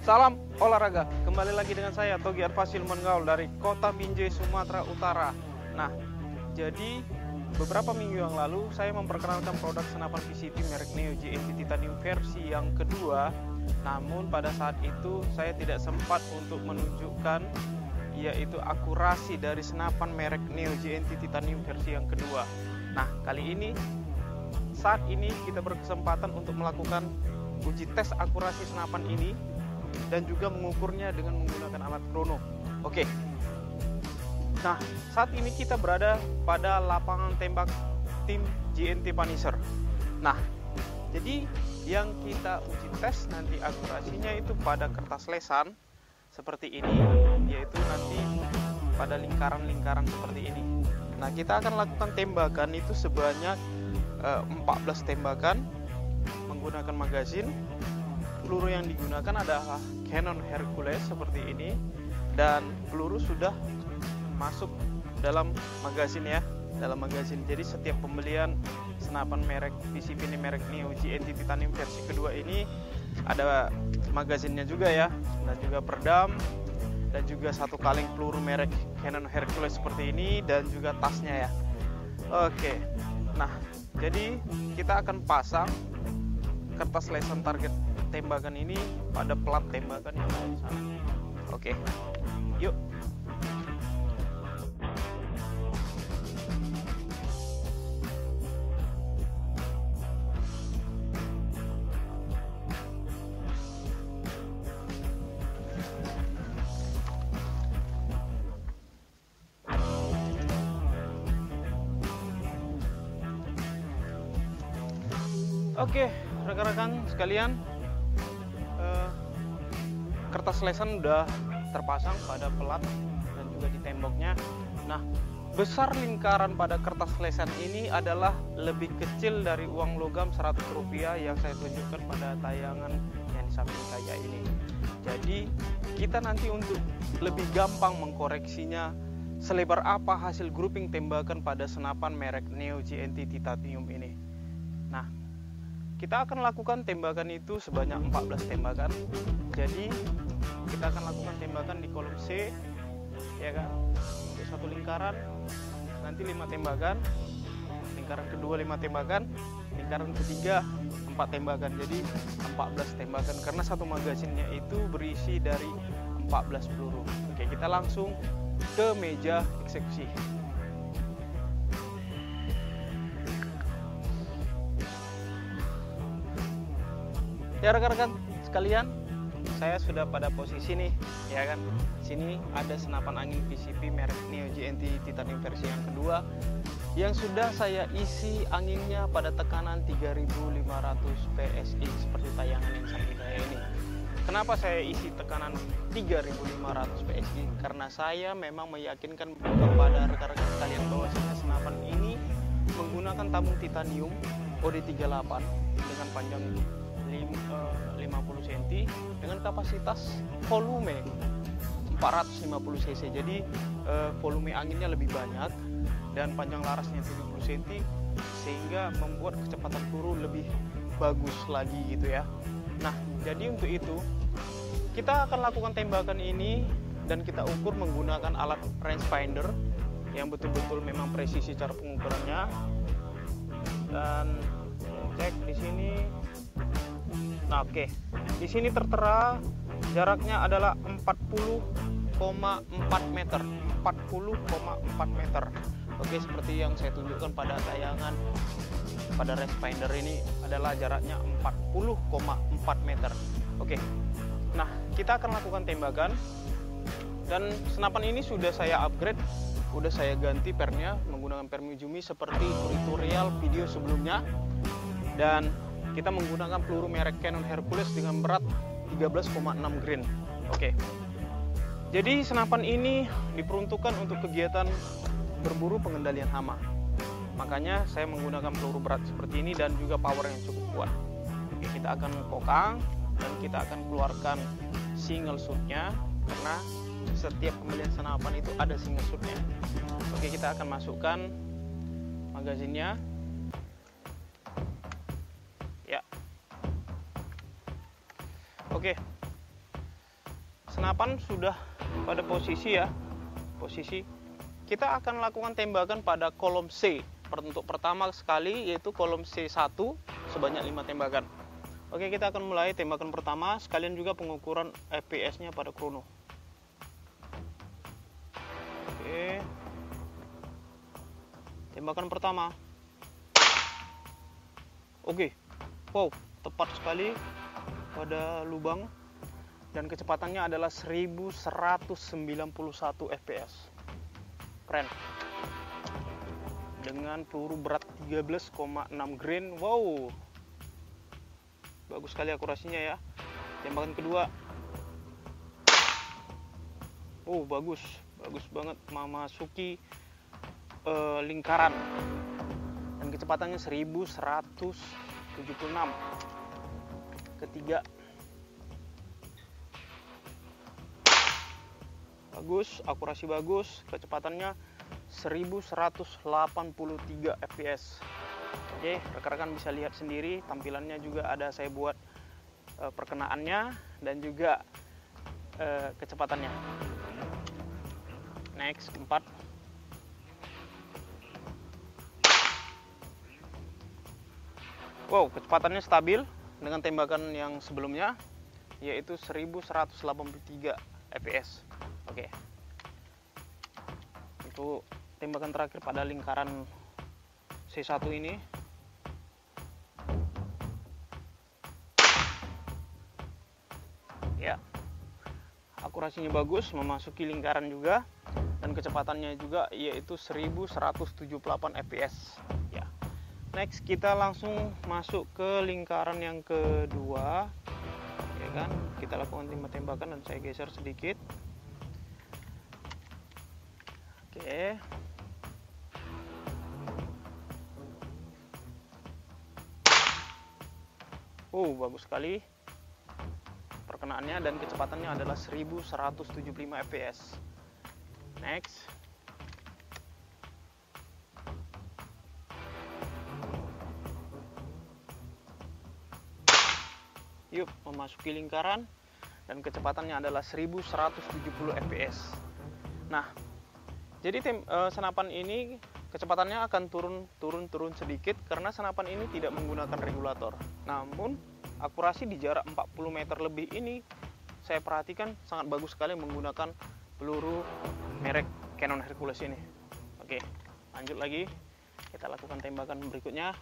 Salam olahraga, kembali lagi dengan saya Togi Arfasil Mengaul dari Kota Binjai, Sumatera Utara. Nah, jadi beberapa minggu yang lalu saya memperkenalkan produk senapan PCP merek Neo GNT Titanium versi yang kedua. Namun pada saat itu saya tidak sempat untuk menunjukkan yaitu akurasi dari senapan merek Neo GNT Titanium versi yang kedua. Nah, kali ini saat ini kita berkesempatan untuk melakukan uji tes akurasi senapan ini dan juga mengukurnya dengan menggunakan alat krono. Oke. Nah, saat ini kita berada pada lapangan tembak tim GNT Punisher. Nah, jadi yang kita uji tes nanti akurasinya itu pada kertas lesan seperti ini, yaitu nanti pada lingkaran-lingkaran seperti ini. Nah, kita akan lakukan tembakan itu sebanyak 14 tembakan menggunakan magazin. Peluru yang digunakan adalah Canon Hercules seperti ini, dan peluru sudah masuk dalam magazin ya, dalam magazin. Jadi setiap pembelian senapan merek PCP ini merek Neo GNT Titanium versi kedua ini ada magazinnya juga ya, dan juga perdam, dan juga satu kaleng peluru merek Canon Hercules seperti ini, dan juga tasnya ya. Oke, nah jadi kita akan pasang kertas lesan target tembakan ini pada plat tembakan yang ada di sana. Oke, yuk. Oke, rekan-rekan sekalian, kertas lesan udah terpasang pada pelat dan juga di temboknya. Nah, besar lingkaran pada kertas lesan ini adalah lebih kecil dari uang logam Rp100 yang saya tunjukkan pada tayangan yang di samping saya ini. Jadi kita nanti untuk lebih gampang mengkoreksinya, selebar apa hasil grouping tembakan pada senapan merek Neo GNT Titanium ini. Nah, kita akan lakukan tembakan itu sebanyak 14 tembakan. Jadi kita akan lakukan tembakan di kolom C, ya kan, untuk satu lingkaran nanti 5 tembakan, lingkaran kedua 5 tembakan, lingkaran ketiga 4 tembakan. Jadi 14 tembakan karena satu magazinnya itu berisi dari 14 peluru. Oke, kita langsung ke meja eksekusi. Ya rekan-rekan sekalian, saya sudah pada posisi nih, ya kan. Sini ada senapan angin PCP merek Neo GNT Titanium versi yang kedua yang sudah saya isi anginnya pada tekanan 3500 PSI seperti tayangan yang samping saya ini. Kenapa saya isi tekanan 3500 PSI? Karena saya memang meyakinkan kepada rekan-rekan sekalian bahwa senapan ini menggunakan tabung titanium OD38 dengan panjang 50 cm dengan kapasitas volume 450 cc. Jadi volume anginnya lebih banyak dan panjang larasnya 70 cm sehingga membuat kecepatan peluru lebih bagus lagi gitu ya. Nah, jadi untuk itu kita akan lakukan tembakan ini dan kita ukur menggunakan alat rangefinder yang betul-betul memang presisi cara pengukurannya. Dan cek di sini. Nah, oke. Di sini tertera jaraknya adalah 40,4 meter. 40,4 meter. Oke, seperti yang saya tunjukkan pada tayangan pada rangefinder ini adalah jaraknya 40,4 meter. Oke. Nah, kita akan lakukan tembakan dan senapan ini sudah saya upgrade, sudah saya ganti pernya menggunakan per Mijumi seperti tutorial video sebelumnya, dan kita menggunakan peluru merek Canon Hercules dengan berat 13,6 grain. Oke. Jadi senapan ini diperuntukkan untuk kegiatan berburu pengendalian hama. Makanya saya menggunakan peluru berat seperti ini dan juga power yang cukup kuat. Oke, kita akan kokang dan kita akan keluarkan single shootnya karena setiap pembelian senapan itu ada single shootnya. Oke, kita akan masukkan magazinnya. Ya. Oke. senapan sudah pada posisi ya. Posisi kita akan lakukan tembakan pada kolom C. Untuk pertama sekali yaitu kolom C1 sebanyak 5 tembakan. Oke, kita akan mulai tembakan pertama, sekalian juga pengukuran FPS-nya pada krono. Oke. Tembakan pertama. Oke. Wow, tepat sekali pada lubang dan kecepatannya adalah 1191 fps. Keren. Dengan peluru berat 13,6 grain. Wow. Bagus sekali akurasinya ya. Tembakan kedua. Oh, bagus. Bagus banget memasuki lingkaran. Dan kecepatannya 1176. Ketiga. Bagus, akurasi bagus, kecepatannya 1183 fps. Oke, rekan-rekan bisa lihat sendiri tampilannya, juga ada saya buat perkenaannya dan juga kecepatannya. Next, 4. Wow, kecepatannya stabil dengan tembakan yang sebelumnya, yaitu 1183 fps. Oke. Untuk tembakan terakhir pada lingkaran C1 ini. Ya. Akurasinya bagus, memasuki lingkaran juga, dan kecepatannya juga yaitu 1178 fps. Ya. Next, kita langsung masuk ke lingkaran yang kedua, ya kan? Kita lakukan tembakan dan saya geser sedikit. Oke. Bagus sekali perkenaannya dan kecepatannya adalah 1175 fps. Next. Yuk, memasuki lingkaran dan kecepatannya adalah 1170 fps. Nah, jadi senapan ini kecepatannya akan turun sedikit karena senapan ini tidak menggunakan regulator. Namun akurasi di jarak 40 meter lebih ini saya perhatikan sangat bagus sekali menggunakan peluru merek Canon Hercules ini. Oke, lanjut lagi. Kita lakukan tembakan berikutnya.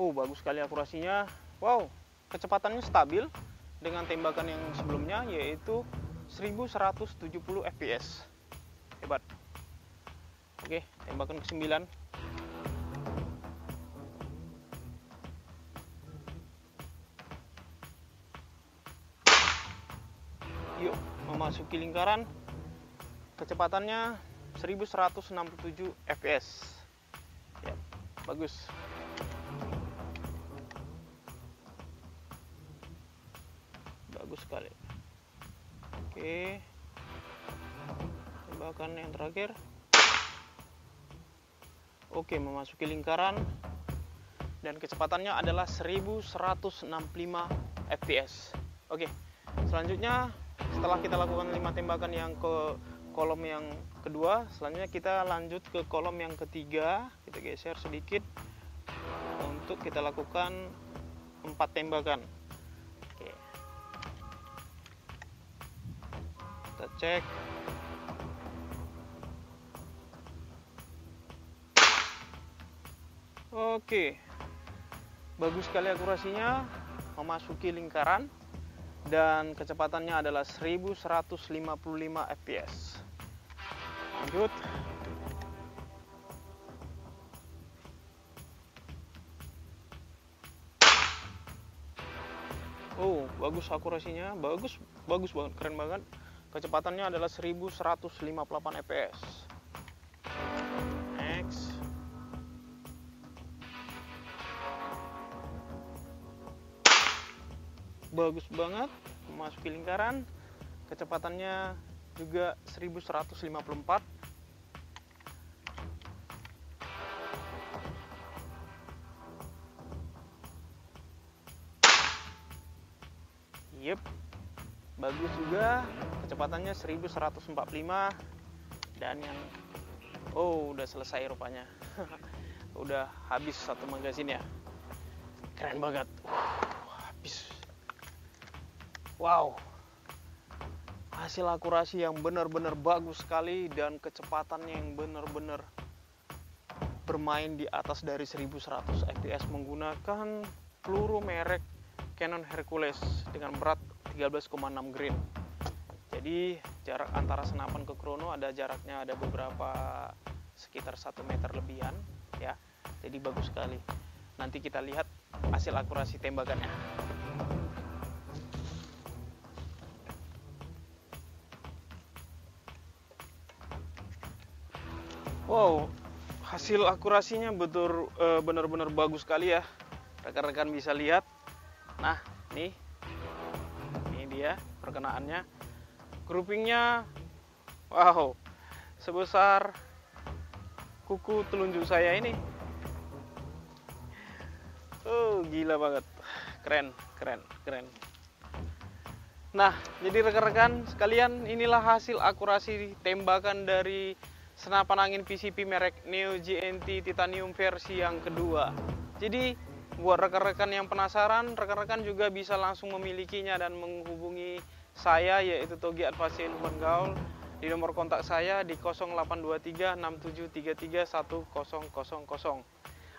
Bagus sekali akurasinya. Wow, kecepatannya stabil dengan tembakan yang sebelumnya yaitu 1170 fps. Hebat. Oke, tembakan ke-9. Yuk, memasuki lingkaran. Kecepatannya 1167 fps. Ya, bagus. Bagus sekali. Oke, tembakan yang terakhir. Oke, memasuki lingkaran dan kecepatannya adalah 1165 fps. Oke, selanjutnya setelah kita lakukan 5 tembakan yang ke kolom yang kedua, selanjutnya kita lanjut ke kolom yang ketiga. Kita geser sedikit untuk kita lakukan 4 tembakan. Oke, kita cek. Oke, bagus sekali akurasinya, memasuki lingkaran dan kecepatannya adalah 1155 fps. Lanjut. Bagus akurasinya, bagus banget, keren banget. Kecepatannya adalah 1158 fps. Next. Bagus banget, memasuki lingkaran, kecepatannya juga 1154. bagus juga, kecepatannya 1145. Dan yang udah selesai rupanya. Udah habis satu magazin ya. Keren banget. Habis. Wow. Hasil akurasi yang benar-benar bagus sekali dan kecepatannya yang benar-benar bermain di atas dari 1100 fps menggunakan peluru merek Canon Hercules dengan berat 13,6 grain. Jadi jarak antara senapan ke krono ada jaraknya, ada beberapa sekitar 1 meter lebihan ya. Jadi bagus sekali. Nanti kita lihat hasil akurasi tembakannya. Wow, hasil akurasinya benar-benar bagus sekali ya. Rekan-rekan bisa lihat. Nah, ini dia perkenaannya. Groupingnya, wow, sebesar kuku telunjuk saya ini. Gila banget, keren. Nah, jadi rekan-rekan sekalian, inilah hasil akurasi tembakan dari senapan angin PCP merek Neo GNT Titanium versi yang kedua. Jadi buat rekan-rekan yang penasaran, rekan-rekan juga bisa langsung memilikinya dan menghubungi saya, yaitu Togi Advasi Ilmuwan Gaul, di nomor kontak saya di 0823 6733 1000,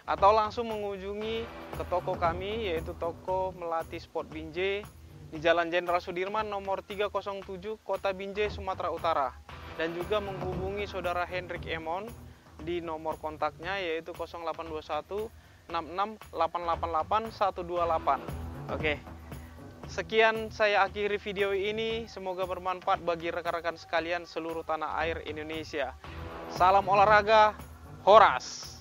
atau langsung mengunjungi ke toko kami, yaitu toko Melati Sport Binjai di Jalan Jenderal Sudirman nomor 307, Kota Binjai, Sumatera Utara. Dan juga menghubungi saudara Hendrik Emon di nomor kontaknya, yaitu 0821 66 888 128. Oke. Sekian saya akhiri video ini, semoga bermanfaat bagi rekan-rekan sekalian seluruh tanah air Indonesia. Salam olahraga, Horas!